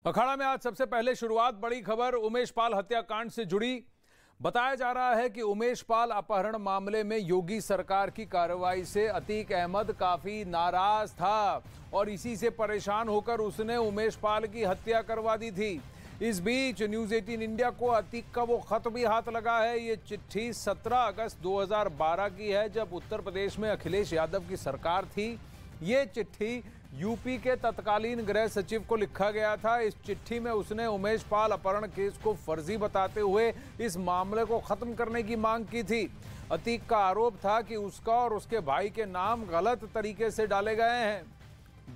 अखाड़ा में आज सबसे पहले शुरुआत बड़ी खबर उमेश पाल हत्याकांड से जुड़ी। बताया जा रहा है कि उमेश पाल अपहरण मामले में योगी सरकार की कार्रवाई से अतीक अहमद काफी नाराज था और इसी से परेशान होकर उसने उमेश पाल की हत्या करवा दी थी। इस बीच न्यूज 18 इंडिया को अतीक का वो खत भी हाथ लगा है। ये चिट्ठी 17 अगस्त 2012 की है, जब उत्तर प्रदेश में अखिलेश यादव की सरकार थी। ये चिट्ठी यूपी के तत्कालीन गृह सचिव को लिखा गया था। इस चिट्ठी में उसने उमेश पाल अपहरण केस को फर्जी बताते हुए इस मामले को खत्म करने की मांग की थी। अतीक का आरोप था कि उसका और उसके भाई के नाम गलत तरीके से डाले गए हैं।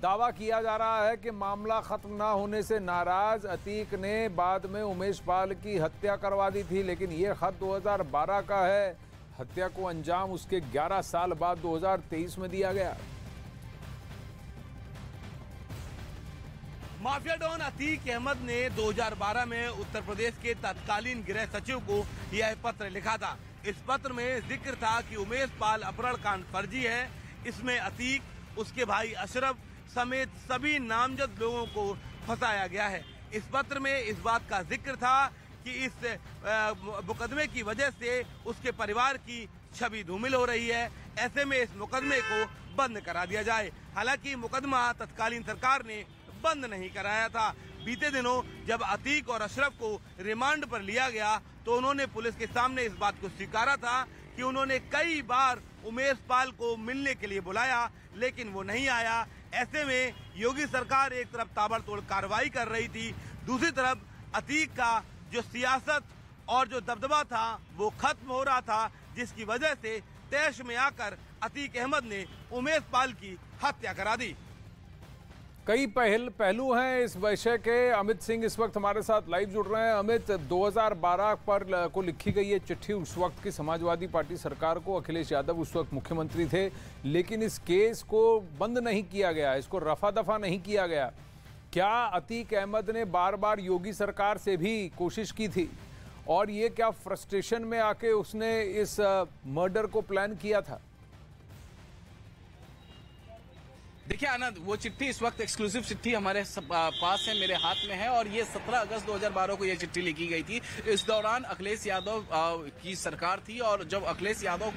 दावा किया जा रहा है कि मामला खत्म ना होने से नाराज अतीक ने बाद में उमेश पाल की हत्या करवा दी थी, लेकिन यह खत 2012 का है। हत्या को अंजाम उसके 11 साल बाद 2023 में दिया गया। माफिया डॉन अतीक अहमद ने 2012 में उत्तर प्रदेश के तत्कालीन गृह सचिव को यह पत्र लिखा था। इस पत्र में जिक्र था कि उमेश पाल अपहरण कांड फर्जी है। इसमें अतीक, उसके भाई अशरफ समेत सभी नामजद लोगों को फंसाया गया है। इस पत्र में इस बात का जिक्र था कि इस मुकदमे की वजह से उसके परिवार की छवि धूमिल हो रही है। ऐसे में इस मुकदमे को बंद करा दिया जाए। हालांकि मुकदमा तत्कालीन सरकार ने बंद नहीं कराया था। बीते दिनों जब अतीक और अशरफ को रिमांड पर लिया गया तो उन्होंने पुलिस के सामने इस बात को स्वीकारा था कि उन्होंने कई बार उमेश पाल को मिलने के लिए बुलाया, लेकिन वो नहीं आया। ऐसे में योगी सरकार एक तरफ ताबड़तोड़ कार्रवाई कर रही थी, दूसरी तरफ अतीक का जो सियासत और जो दबदबा था वो खत्म हो रहा था, जिसकी वजह से तैश में आकर अतीक अहमद ने उमेश पाल की हत्या करा दी। कई पहलू हैं इस विषय के। अमित सिंह इस वक्त हमारे साथ लाइव जुड़ रहे हैं। अमित, 2012 पर को लिखी गई ये चिट्ठी उस वक्त की समाजवादी पार्टी सरकार को, अखिलेश यादव उस वक्त मुख्यमंत्री थे, लेकिन इस केस को बंद नहीं किया गया, इसको रफा दफा नहीं किया गया। क्या अतीक अहमद ने बार बार योगी सरकार से भी कोशिश की थी और ये क्या फ्रस्ट्रेशन में आके उसने इस मर्डर को प्लान किया था? देखिए आनंद, वो चिट्ठी इस वक्त एक्सक्लूसिव चिट्ठी हमारे पास है, मेरे हाथ में है, और ये 17 अगस्त 2012 को ये चिट्ठी लिखी गई थी। इस दौरान अखिलेश यादव की सरकार थी और जब अखिलेश यादव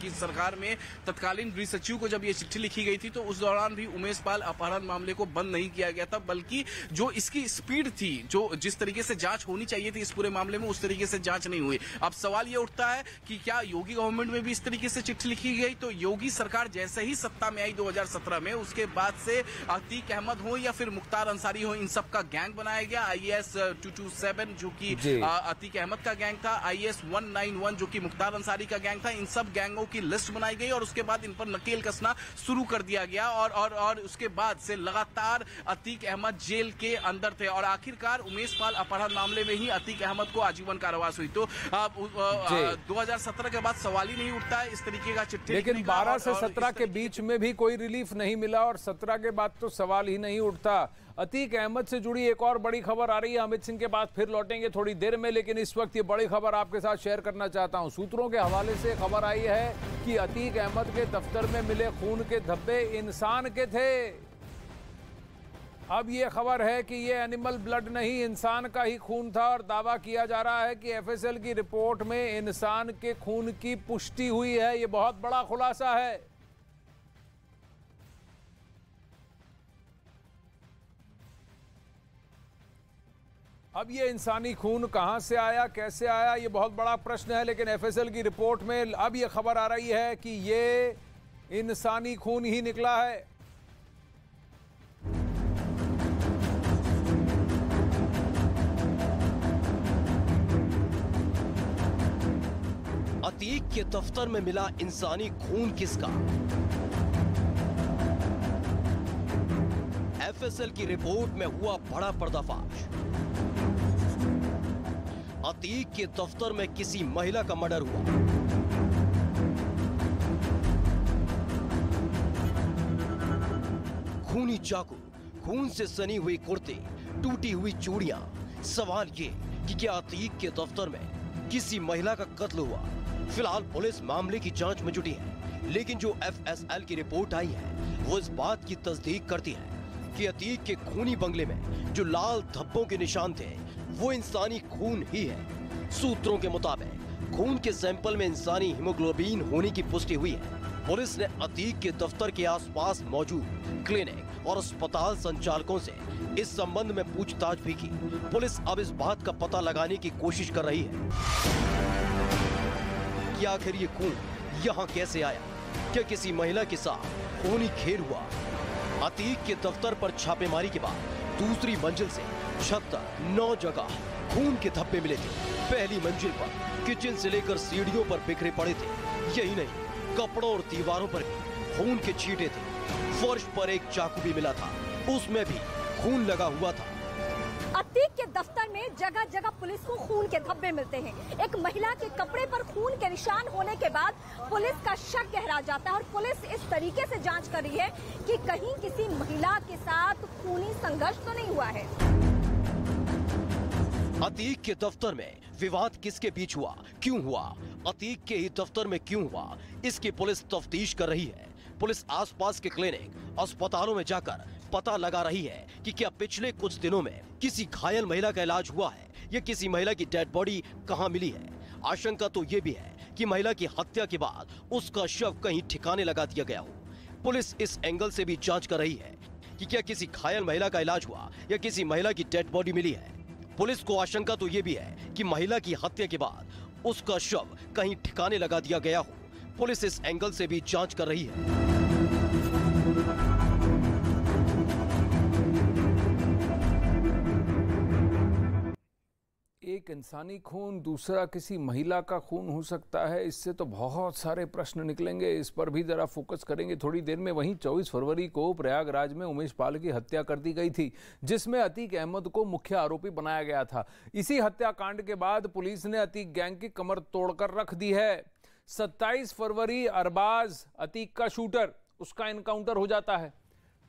की सरकार में तत्कालीन गृह सचिव को जब ये चिट्ठी लिखी गई थी तो उस दौरान भी उमेश पाल अपहरण मामले को बंद नहीं किया गया था, बल्कि जो इसकी स्पीड थी, जो जिस तरीके से जांच होनी चाहिए थी इस पूरे मामले में, उस तरीके से जांच नहीं हुई। अब सवाल ये उठता है कि क्या योगी गवर्नमेंट में भी इस तरीके से चिट्ठी लिखी गई? तो योगी सरकार जैसे ही सत्ता में आई 2017 में, उसके बाद से अतीक अहमद हो या फिर मुख्तार अंसारी हो, इन सब का गैंग बनाया गया। IAS 227 जो कि अतीक अहमद का गैंग था, IAS 191 जो कि मुख्तार अंसारी का गैंग था, इन सब गैंगों की लिस्ट बनाई गई और उसके बाद इन पर नकेल कसना शुरू कर दिया गया और उसके बाद से लगातार अतीक अहमद जेल के अंदर थे और आखिरकार उमेश पाल अपहरण मामले में ही अतीक अहमद को आजीवन कारावास हुई। तो 2017 के बाद सवाल ही नहीं उठता है इस तरीके का चिट्ठी। लेकिन 12 से 17 के बीच में भी कोई रिलीफ नहीं मिला और 17 के बाद तो सवाल ही नहीं उठता। अतीक अहमद से जुड़ी एक और बड़ी खबर आ रही है। अमित सिंह के बाद फिर लौटेंगे थोड़ी देर में, लेकिन इस वक्त ये बड़ी खबर आपके साथ शेयर करना चाहता हूं। सूत्रों के हवाले से खबर आई है कि अतीक अहमद के दफ्तर में मिले खून के धब्बे इंसान के थे। अब ये खबर है कि ये एनिमल ब्लड नहीं, इंसान का ही खून था और दावा किया जा रहा है कि FSL की रिपोर्ट में इंसान के खून की पुष्टि हुई है। ये बहुत बड़ा खुलासा है। अब ये इंसानी खून कहां से आया, कैसे आया, ये बहुत बड़ा प्रश्न है, लेकिन FSL की रिपोर्ट में अब ये खबर आ रही है कि ये इंसानी खून ही निकला है। अतीक के दफ्तर में मिला इंसानी खून किसका? FSL की रिपोर्ट में हुआ बड़ा पर्दाफाश। अतीक के दफ्तर में किसी महिला का मर्डर हुआ। खूनी चाकू, खून से सनी हुई कुर्ती, टूटी हुई चूड़ियां। सवाल ये कि क्या अतीक के दफ्तर में किसी महिला का कत्ल हुआ? फिलहाल पुलिस मामले की जांच में जुटी है, लेकिन जो FSL की रिपोर्ट आई है वो इस बात की तस्दीक करती है। कि अतीक के खूनी बंगले में जो लाल धब्बों के निशान थे वो इंसानी खून ही है। सूत्रों के मुताबिक खून के सैंपल में इंसानी हीमोग्लोबिन होने की पुष्टि हुई है। पुलिस ने अतीक के दफ्तर के आसपास मौजूद क्लिनिक और अस्पताल संचालकों से इस संबंध में पूछताछ भी की। पुलिस अब इस बात का पता लगाने की कोशिश कर रही है कि आखिर ये खून यहाँ कैसे आया, क्या किसी महिला के साथ खूनी खेल हुआ। अतीक के दफ्तर पर छापेमारी के बाद दूसरी मंजिल से छत तक 9 जगह खून के धब्बे मिले थे। पहली मंजिल पर किचन से लेकर सीढ़ियों पर बिखरे पड़े थे। यही नहीं, कपड़ों और दीवारों पर भी खून के छींटे थे। फर्श पर एक चाकू भी मिला था, उसमें भी खून लगा हुआ था। अतीक के दफ्तर में जगह जगह पुलिस को खून के धब्बे मिलते हैं। एक महिला के कपड़े पर खून के निशान होने के बाद पुलिस का शक गहरा जाता है और पुलिस इस तरीके से जांच कर रही है कि कहीं किसी महिला के साथ खूनी संघर्ष तो नहीं हुआ है। अतीक के दफ्तर में विवाद किसके बीच हुआ, क्यों हुआ, अतीक के ही दफ्तर में क्यों हुआ, इसकी पुलिस तफ्तीश कर रही है। पुलिस आसपास के क्लिनिक, अस्पतालों में जाकर पता लगा रही है कि क्या पिछले कुछ दिनों में किसी घायल महिला का इलाज हुआ है या किसी महिला की डेड बॉडी कहां मिली है। आशंका तो ये भी है कि महिला की हत्या के बाद उसका शव कहीं ठिकाने लगा दिया गया हो। पुलिस इस एंगल से भी जांच कर रही है कि क्या किसी घायल महिला का इलाज हुआ या किसी महिला की डेड बॉडी मिली है। पुलिस को आशंका तो ये भी है कि महिला की हत्या के बाद उसका शव कहीं ठिकाने लगा दिया गया हो। पुलिस इस एंगल से भी जांच कर रही है। एक इंसानी खून, दूसरा किसी महिला का खून हो सकता है। इससे तो बहुत सारे प्रश्न निकलेंगे, इस पर भी जरा फोकस करेंगे थोड़ी देर में। वहीं 24 फरवरी को प्रयागराज में उमेश पाल की हत्या कर दी गई थी, जिसमें अतीक अहमद को मुख्य आरोपी बनाया गया था। इसी हत्याकांड के बाद पुलिस ने अतीक गैंग की कमर तोड़कर रख दी है। 27 फरवरी अरबाज अतीक का शूटर, उसका एनकाउंटर हो जाता है।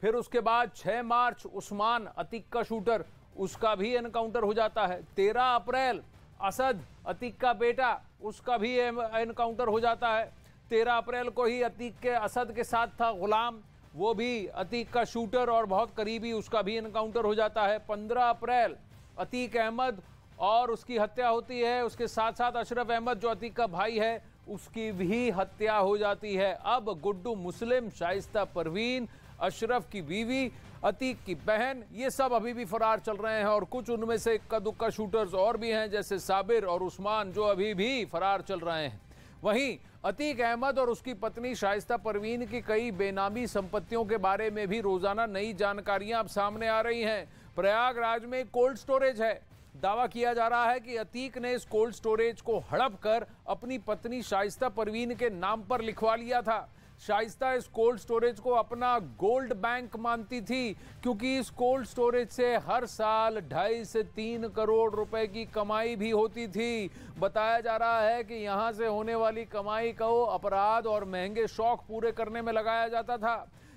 फिर उसके बाद 6 मार्च उस्मान अतीक का शूटर, उसका भी एनकाउंटर हो जाता है। 13 अप्रैल असद अतीक का बेटा, उसका भी एनकाउंटर हो जाता है। 13 अप्रैल को ही अतीक के असद के साथ था गुलाम, वो भी अतीक का शूटर और बहुत करीबी, उसका भी एनकाउंटर हो जाता है। 15 अप्रैल अतीक अहमद और उसकी हत्या होती है। उसके साथ साथ अशरफ अहमद जो अतीक का भाई है, उसकी भी हत्या हो जाती है। अब गुड्डू मुस्लिम, शाइस्ता परवीन, अशरफ की बीवी, अतीक की बहन, ये सब अभी भी फरार चल रहे हैं। और कुछ उनमें से इक्का दुक्का शूटर्स और भी हैं, जैसे साबिर और उस्मान, जो अभी भी फरार चल रहे हैं। वहीं अतीक अहमद और उसकी पत्नी शाइस्ता परवीन की कई बेनामी संपत्तियों के बारे में भी रोजाना नई जानकारियां अब सामने आ रही हैं। प्रयागराज में कोल्ड स्टोरेज है। दावा किया जा रहा है कि अतीक ने इस कोल्ड स्टोरेज को हड़प कर अपनी पत्नी शाइस्ता परवीन के नाम पर लिखवा लिया था। शाइस्ता इस कोल्ड स्टोरेज को अपना गोल्ड बैंक मानती थी, क्योंकि इस कोल्ड स्टोरेज से हर साल 2.5 से 3 करोड़ रुपए की कमाई भी होती थी। बताया जा रहा है कि यहां से होने वाली कमाई को अपराध और महंगे शौक पूरे करने में लगाया जाता था।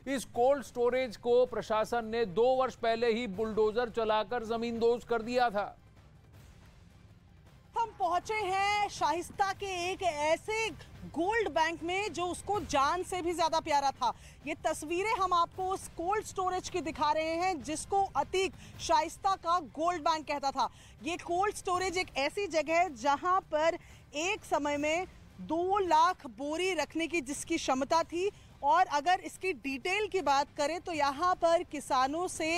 इस कोल्ड स्टोरेज को प्रशासन ने 2 वर्ष पहले ही बुलडोजर चलाकर जमींदोज कर दिया था। हम पहुंचे हैं शाइस्ता के एक ऐसे गोल्ड बैंक में जो उसको जान से भी ज्यादा प्यारा था। ये तस्वीरें हम आपको उस कोल्ड स्टोरेज की दिखा रहे हैं जिसको अतीक शाइस्ता का गोल्ड बैंक कहता था। ये कोल्ड स्टोरेज एक ऐसी जगह है जहां पर एक समय में 2 लाख बोरी रखने की जिसकी क्षमता थी। और अगर इसकी डिटेल की बात करें तो यहाँ पर किसानों से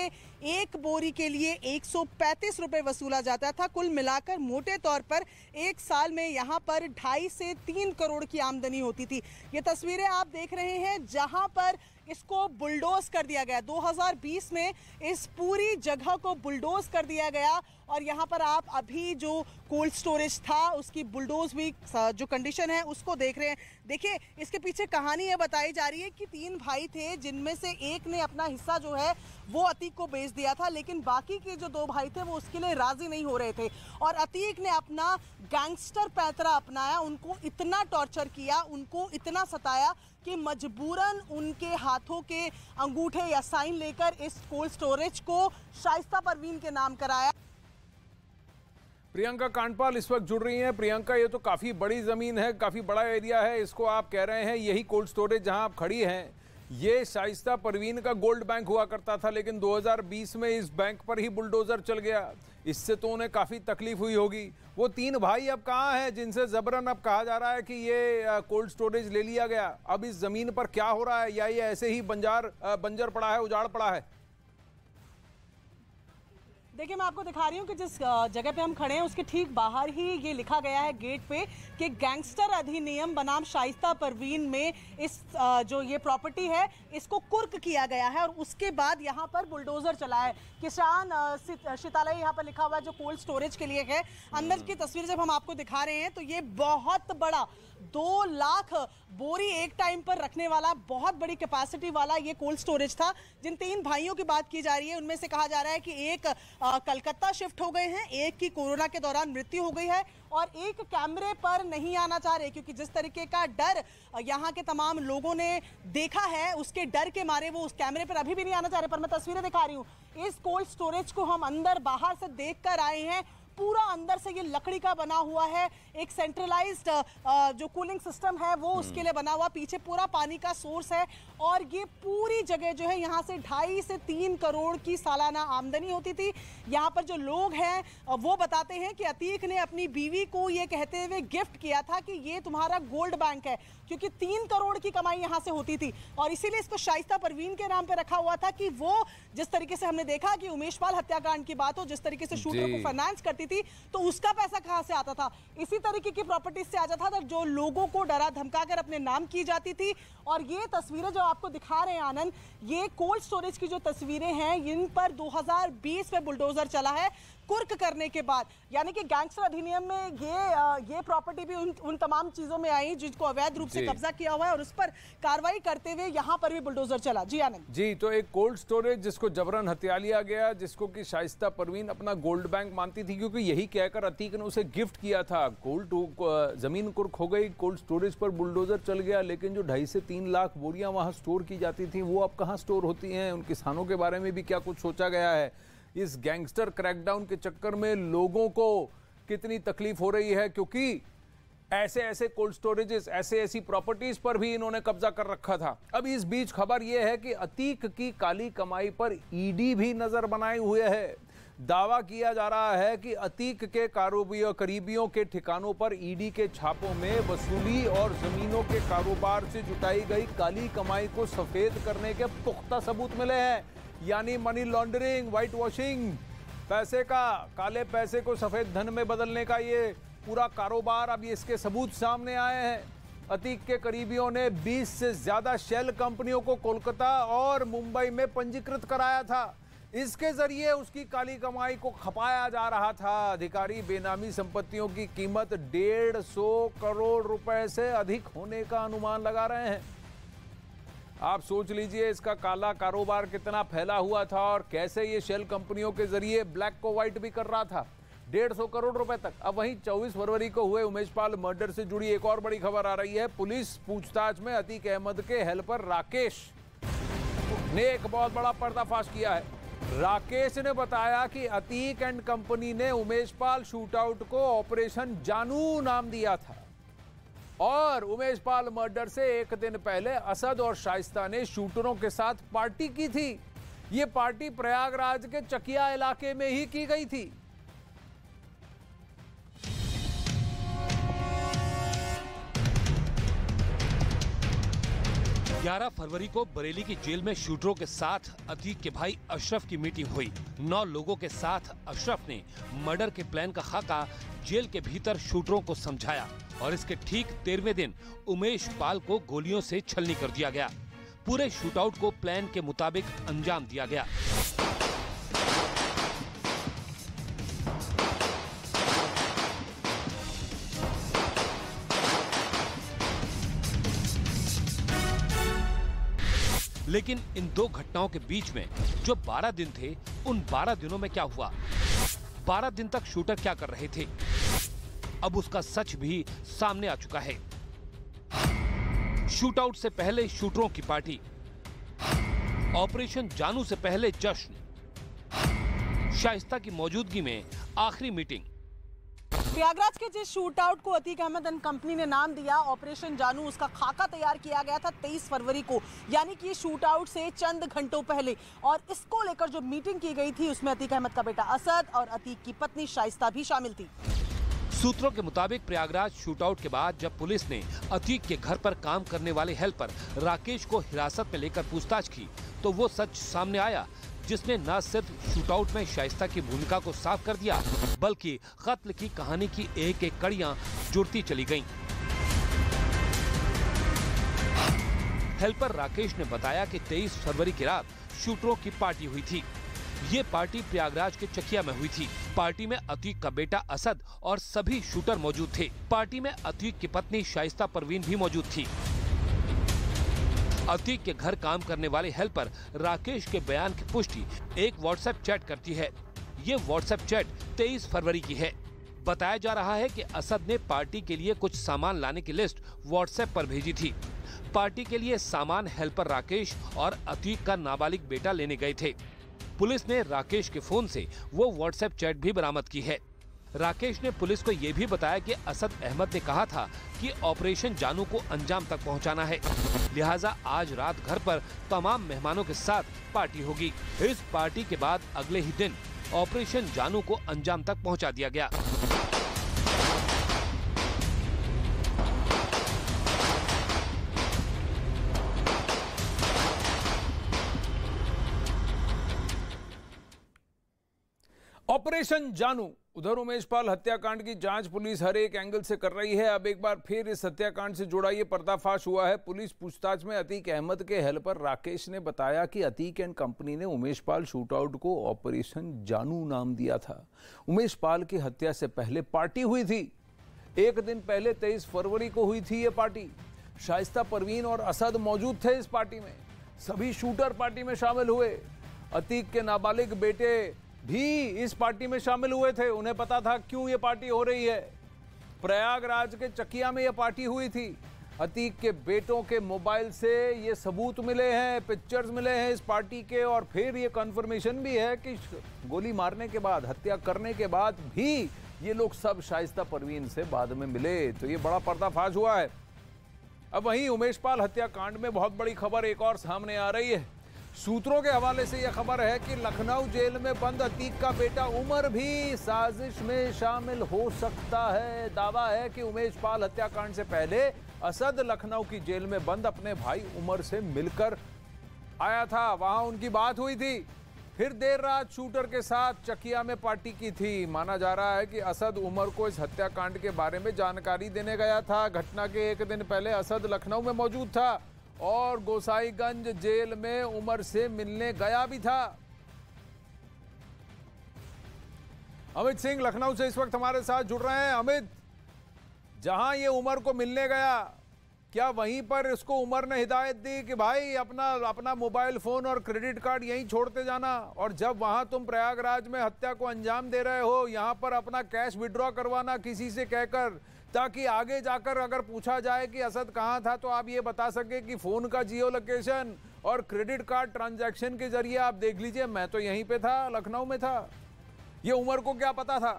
एक बोरी के लिए 135 रुपए वसूला जाता था। कुल मिलाकर मोटे तौर पर एक साल में यहाँ पर 2.5 से 3 करोड़ की आमदनी होती थी। ये तस्वीरें आप देख रहे हैं जहाँ पर इसको बुलडोज कर दिया गया। 2020 में इस पूरी जगह को बुलडोज कर दिया गया और यहाँ पर आप अभी जो कोल्ड स्टोरेज था उसकी बुलडोज भी जो कंडीशन है उसको देख रहे हैं। देखिए इसके पीछे कहानी ये बताई जा रही है कि 3 भाई थे, जिनमें से एक ने अपना हिस्सा जो है वो अतीक को बेच दिया था, लेकिन बाकी के जो 2 भाई थे वो उसके लिए राजी नहीं हो रहे थे और अतीक ने अपना गैंगस्टर पैंतरा अपनाया। उनको इतना टॉर्चर किया, उनको इतना सताया कि मजबूरन उनके हाथों के अंगूठे या साइन लेकर इस कोल्ड स्टोरेज को शाइस्ता परवीन के नाम कराया। प्रियंका कांडपाल इस वक्त जुड़ रही हैं। प्रियंका, ये तो काफी बड़ी जमीन है, काफी बड़ा एरिया है, इसको आप कह रहे हैं यही कोल्ड स्टोरेज जहां आप खड़ी हैं, ये शाइस्ता परवीन का गोल्ड बैंक हुआ करता था, लेकिन 2020 में इस बैंक पर ही बुलडोजर चल गया। इससे तो उन्हें काफी तकलीफ हुई होगी। वो 3 भाई अब कहाँ हैं जिनसे जबरन अब कहा जा रहा है कि ये कोल्ड स्टोरेज ले लिया गया? अब इस जमीन पर क्या हो रहा है, या ये ऐसे ही बंजर पड़ा है, उजाड़ पड़ा है? देखिए, मैं आपको दिखा रही हूँ कि जिस जगह पे हम खड़े हैं उसके ठीक बाहर ही ये लिखा गया है गेट पे कि गैंगस्टर अधिनियम बनाम शाइस्ता परवीन में इस जो ये प्रॉपर्टी है इसको कुर्क किया गया है और उसके बाद यहाँ पर बुलडोजर चला है। किसान शितालय यहाँ पर लिखा हुआ है जो कोल्ड स्टोरेज के लिए है। अंदर की तस्वीर जब हम आपको दिखा रहे हैं तो ये बहुत बड़ा 2 लाख बोरी एक टाइम पर रखने वाला बहुत बड़ी कैपेसिटी वाला ये कोल्ड स्टोरेज था। जिन 3 भाइयों की बात की जा रही है उनमें से कहा जा रहा है कि एक कलकत्ता शिफ्ट हो गए हैं, एक की कोरोना के दौरान मृत्यु हो गई है और एक कैमरे पर नहीं आना चाह रहे, क्योंकि जिस तरीके का डर यहाँ के तमाम लोगों ने देखा है उसके डर के मारे वो उस कैमरे पर अभी भी नहीं आना चाह रहे। पर मैं तस्वीरें दिखा रही हूँ, इस कोल्ड स्टोरेज को हम अंदर बाहर से देख कर आए हैं। पूरा अंदर से ये लकड़ी का बना हुआ है, एक सेंट्रलाइज्ड जो कूलिंग सिस्टम है वो उसके लिए बना हुआ, पीछे पूरा पानी का सोर्स है और ये पूरी जगह जो है यहाँ से 2.5 से 3 करोड़ की सालाना आमदनी होती थी। यहाँ पर जो लोग हैं वो बताते हैं कि अतीक ने अपनी बीवी को ये कहते हुए गिफ्ट किया था कि ये तुम्हारा गोल्ड बैंक है, क्योंकि 3 करोड़ की कमाई यहाँ से होती थी और इसीलिए इसको शाइस्ता परवीन के नाम पे रखा हुआ था कि वो जिस तरीके से हमने देखा कि उमेश पाल हत्याकांड की बात हो, जिस तरीके से शूटर को फाइनेंस करती थी तो उसका पैसा कहां से आता था? इसी तरीके की प्रॉपर्टीज से आ जाता था जो लोगों को डरा धमकाकर अपने नाम की जाती थी। और ये तस्वीरें जो आपको दिखा रहे हैं आनंद, ये कोल्ड स्टोरेज की जो तस्वीरें हैं इन पर 2020 में बुलडोजर चला है कुर्क करने के बाद। यानी कि गैंगस्टर अधिनियम में ये प्रॉपर्टी भी उन तमाम चीजों में आई जिनको अवैध रूप से कब्जा किया हुआ है और उस पर कार्रवाई करते हुए यहाँ पर भी बुलडोजर चला। जी आनंद जी, तो एक कोल्ड स्टोरेज जिसको जबरन हत्या लिया गया, जिसको कि शाइस्ता परवीन अपना गोल्ड बैंक मानती थी, क्योंकि यही कहकर अतीक ने उसे गिफ्ट किया था। जमीन कुर्क हो गई, कोल्ड स्टोरेज पर बुलडोजर चल गया, लेकिन जो 2.5 से 3 लाख बोरियां वहां स्टोर की जाती थी वो अब कहां स्टोर होती हैं? उन किसानों के बारे में भी क्या कुछ सोचा गया है? इस गैंगस्टर क्रैकडाउन के चक्कर में लोगों को कितनी तकलीफ हो रही है, क्योंकि ऐसे कोल्ड स्टोरेजेस, ऐसी प्रॉपर्टीज पर भी इन्होंने कब्जा कर रखा था। अब इस बीच खबर यह है कि अतीक की काली कमाई पर ईडी भी नजर बनाए हुए है। दावा किया जा रहा है कि अतीक के करीबियों के ठिकानों पर ईडी के छापों में वसूली और जमीनों के कारोबार से जुटाई गई काली कमाई को सफेद करने के पुख्ता सबूत मिले हैं। यानी मनी लॉन्ड्रिंग, व्हाइट वॉशिंग, पैसे का, काले पैसे को सफेद धन में बदलने का ये पूरा कारोबार, अब ये इसके सबूत सामने आए हैं। अतीक के करीबियों ने 20 से ज्यादा शेल कंपनियों को कोलकाता और मुंबई में पंजीकृत कराया था। इसके जरिए उसकी काली कमाई को खपाया जा रहा था। अधिकारी बेनामी संपत्तियों की कीमत 150 करोड़ रुपए से अधिक होने का अनुमान लगा रहे हैं। आप सोच लीजिए इसका काला कारोबार कितना फैला हुआ था और कैसे ये शेल कंपनियों के जरिए ब्लैक को व्हाइट भी कर रहा था। 150 करोड़ रुपए तक। अब वहीं 24 फरवरी को हुए उमेश पाल मर्डर से जुड़ी एक और बड़ी खबर आ रही है। पुलिस पूछताछ में अतीक अहमद के हेल्पर राकेश ने एक बहुत बड़ा पर्दाफाश किया है। राकेश ने बताया कि अतीक एंड कंपनी ने उमेश पाल शूटआउट को ऑपरेशन जानू नाम दिया था और उमेश पाल मर्डर से एक दिन पहले असद और शाइस्ता ने शूटरों के साथ पार्टी की थी। यह पार्टी प्रयागराज के चकिया इलाके में ही की गई थी। ग्यारह फरवरी को बरेली की जेल में शूटरों के साथ अतीक के भाई अशरफ की मीटिंग हुई। 9 लोगों के साथ अशरफ ने मर्डर के प्लान का खाका जेल के भीतर शूटरों को समझाया और इसके ठीक 13वें दिन उमेश पाल को गोलियों से छलनी कर दिया गया। पूरे शूटआउट को प्लान के मुताबिक अंजाम दिया गया। लेकिन इन 2 घटनाओं के बीच में जो 12 दिन थे, उन 12 दिनों में क्या हुआ? 12 दिन तक शूटर क्या कर रहे थे? अब उसका सच भी सामने आ चुका है। शूटआउट से पहले शूटरों की पार्टी, ऑपरेशन जानू से पहले जश्न, शाइस्ता की मौजूदगी में आखिरी मीटिंग, प्रयागराज के जिस शूट आउट को अतीक अहमद एंड कंपनी ने नाम दिया ऑपरेशन जानू, उसका खाका तैयार किया गया था 23 फरवरी को, यानी कि शूट आउट से चंद घंटों पहले। और इसको लेकर जो मीटिंग की गई थी उसमें अतीक अहमद का बेटा असद और अतीक की पत्नी शाइस्ता भी शामिल थी। सूत्रों के मुताबिक प्रयागराज शूटआउट के बाद जब पुलिस ने अतीक के घर पर काम करने वाले हेल्पर राकेश को हिरासत में लेकर पूछताछ की तो वो सच सामने आया, जिसने न सिर्फ शूटआउट में शाइस्ता की भूमिका को साफ कर दिया बल्कि कत्ल की कहानी की एक एक कड़ियां जुड़ती चली गईं। हेल्पर राकेश ने बताया कि 23 फरवरी की रात शूटरों की पार्टी हुई थी। ये पार्टी प्रयागराज के चकिया में हुई थी। पार्टी में अतीक का बेटा असद और सभी शूटर मौजूद थे। पार्टी में अतीक की पत्नी शाइस्ता परवीन भी मौजूद थी। अतीक के घर काम करने वाले हेल्पर राकेश के बयान की पुष्टि एक व्हाट्सएप चैट करती है। ये व्हाट्सएप चैट 23 फरवरी की है। बताया जा रहा है कि असद ने पार्टी के लिए कुछ सामान लाने की लिस्ट व्हाट्सएप पर भेजी थी। पार्टी के लिए सामान हेल्पर राकेश और अतीक का नाबालिग बेटा लेने गए थे। पुलिस ने राकेश के फोन से वो व्हाट्सएप चैट भी बरामद की है। राकेश ने पुलिस को ये भी बताया कि असद अहमद ने कहा था कि ऑपरेशन जानू को अंजाम तक पहुंचाना है, लिहाजा आज रात घर पर तमाम मेहमानों के साथ पार्टी होगी। इस पार्टी के बाद अगले ही दिन ऑपरेशन जानू को अंजाम तक पहुंचा दिया गया। ऑपरेशन जानू, उधर उमेश पाल हत्याकांड की जांच पुलिस हर एक एंगल से कर रही है। अब एक बार फिर इस हत्याकांड से जुड़ा ये पर्दाफाश हुआ है। पुलिस पूछताछ में अतीक अहमद के हेल्पर राकेश ने बताया कि अतीक एंड कंपनी ने उमेश पाल शूटआउट को ऑपरेशन जानू नाम दिया था। उमेश पाल की हत्या से पहले पार्टी हुई थी। एक दिन पहले 23 फरवरी को हुई थी ये पार्टी। शाइस्ता परवीन और असद मौजूद थे इस पार्टी में। सभी शूटर पार्टी में शामिल हुए। अतीक के नाबालिग बेटे भी इस पार्टी में शामिल हुए थे। उन्हें पता था क्यों ये पार्टी हो रही है। प्रयागराज के चकिया में ये पार्टी हुई थी। अतीक के बेटों के मोबाइल से ये सबूत मिले हैं, पिक्चर्स मिले हैं इस पार्टी के, और फिर ये कंफर्मेशन भी है कि गोली मारने के बाद, हत्या करने के बाद भी ये लोग सब शाइस्ता परवीन से बाद में मिले। तो ये बड़ा पर्दाफाश हुआ है। अब वहीं उमेश पाल हत्याकांड में बहुत बड़ी खबर एक और सामने आ रही है। सूत्रों के हवाले से यह खबर है कि लखनऊ जेल में बंद अतीक का बेटा उमर भी साजिश में शामिल हो सकता है। दावा है कि उमेश पाल हत्याकांड से पहले असद लखनऊ की जेल में बंद अपने भाई उमर से मिलकर आया था। वहां उनकी बात हुई थी। फिर देर रात शूटर के साथ चकिया में पार्टी की थी। माना जा रहा है कि असद उमर को इस हत्याकांड के बारे में जानकारी देने गया था। घटना के एक दिन पहले असद लखनऊ में मौजूद था और गोसाईगंज जेल में उमर से मिलने गया भी था। अमित सिंह लखनऊ से इस वक्त हमारे साथ जुड़ रहे हैं। अमित, जहां ये उमर को मिलने गया, क्या वहीं पर इसको उमर ने हिदायत दी कि भाई अपना मोबाइल फोन और क्रेडिट कार्ड यहीं छोड़ते जाना, और जब वहां तुम प्रयागराज में हत्या को अंजाम दे रहे हो, यहां पर अपना कैश विड्रॉ करवाना किसी से कहकर, ताकि आगे जाकर अगर पूछा जाए कि असद कहां था तो आप ये बता सके कि फोन का जियो लोकेशन और क्रेडिट कार्ड ट्रांजैक्शन के जरिए आप देख लीजिए मैं तो यहीं पे था, लखनऊ में था। ये उमर को क्या पता था?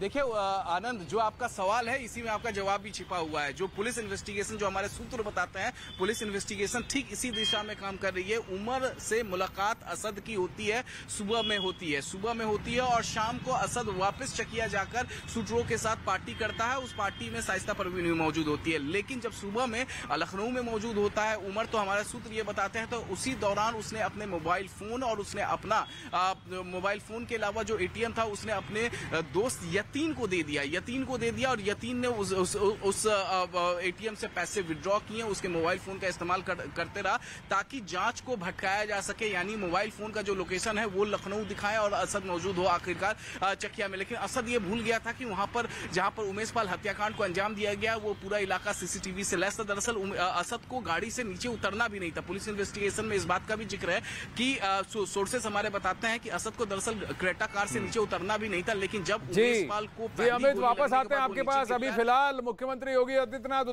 देखिए आनंद, जो आपका सवाल है इसी में आपका जवाब भी छिपा हुआ है। जो पुलिस इन्वेस्टिगेशन, जो हमारे सूत्र बताते हैं, पुलिस इन्वेस्टिगेशन ठीक इसी दिशा में काम कर रही है। उमर से मुलाकात असद की होती है, सुबह में होती है और शाम को असद वापस चकिया जाकर शूटरों के साथ पार्टी करता है। उस पार्टी में शाइस्ता परवीन भी मौजूद होती है। लेकिन जब सुबह में लखनऊ में मौजूद होता है उमर, तो हमारे सूत्र ये बताते हैं तो उसी दौरान उसने अपने मोबाइल फोन और उसने अपना मोबाइल फोन के अलावा जो ATM था उसने अपने दोस्त यतीन को दे दिया और यतीन ने उस ATM से पैसे विड्रॉ किए, उसके मोबाइल फोन का इस्तेमाल करते रहा ताकि जांच को भटकाया जा सके। यानी मोबाइल फोन का जो लोकेशन है वो लखनऊ दिखाए और असद मौजूद हो आखिरकार चकिया में। लेकिन असद ये भूल गया था कि वहां पर जहां पर उमेश पाल हत्याकांड को अंजाम दिया गया वो पूरा इलाका CCTV से लैस था। दरअसल असद को गाड़ी से नीचे उतरना भी नहीं था। पुलिस इन्वेस्टिगेशन में इस बात का भी जिक्र है कि सोर्सेस हमारे बताते हैं कि असद को दरअसल क्रेटा कार से नीचे उतरना भी नहीं था। लेकिन जब उमेश पाल को अमित वापस आते हैं आपके पास। अभी फिलहाल मुख्यमंत्री योगी आदित्यनाथ